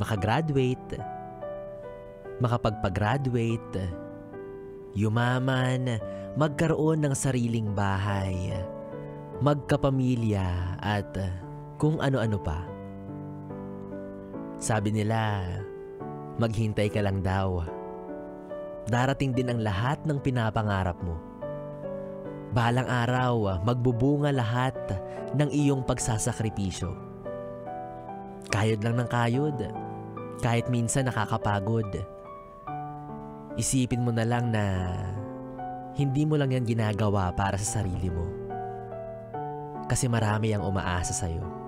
makagraduate, makapagpag-graduate, yumaman, magkaroon ng sariling bahay, magkapamilya at kung ano-ano pa. Sabi nila, maghintay ka lang daw. Darating din ang lahat ng pinapangarap mo. Balang araw, magbubunga lahat ng iyong pagsasakripisyo. Kayod lang ng kayod, kahit minsan nakakapagod. Isipin mo na lang na hindi mo lang yan ginagawa para sa sarili mo. Kasi marami ang umaasa sa'yo.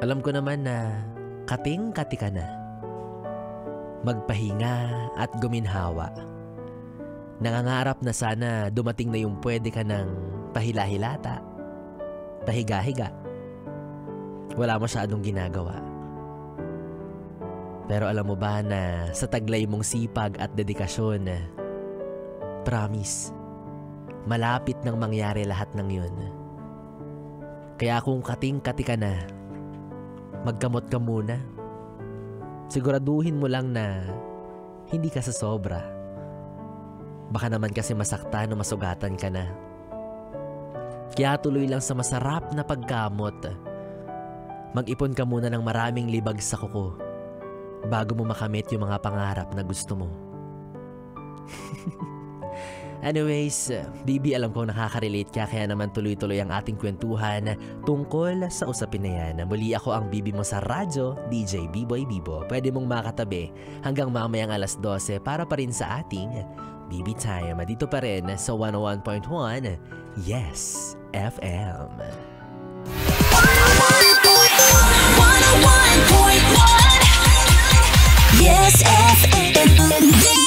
Alam ko naman na kating-kati ka na. Magpahinga at guminhawa. Nangangarap na sana dumating na yung pwede ka ng pahila-hilata, pahiga-higa. Wala masyadong ginagawa. Pero alam mo ba na sa taglay mong sipag at dedikasyon, promise, malapit nang mangyari lahat ng yun. Kaya kung kating-kati ka na, magkamot ka muna. Siguraduhin mo lang na hindi ka sa sobra. Baka naman kasi masaktan o masugatan ka na. Kaya tuloy lang sa masarap na pagkamot. Mag-ipon ka muna ng maraming libag sa kuko bago mo makamit yung mga pangarap na gusto mo. Anyways, Bibi, alam ko nakaka-relate ka, kaya naman tuloy-tuloy ang ating kwentuhan tungkol sa usapin na yan. Muli ako ang Bibi mo sa radyo, DJ B-Boy Bibo. Pwede mong makatabi hanggang mamayang alas 12 para pa rin sa ating Bibi Time. Dito pa rin sa 101.1 Yes FM. 101.1 Yes FM.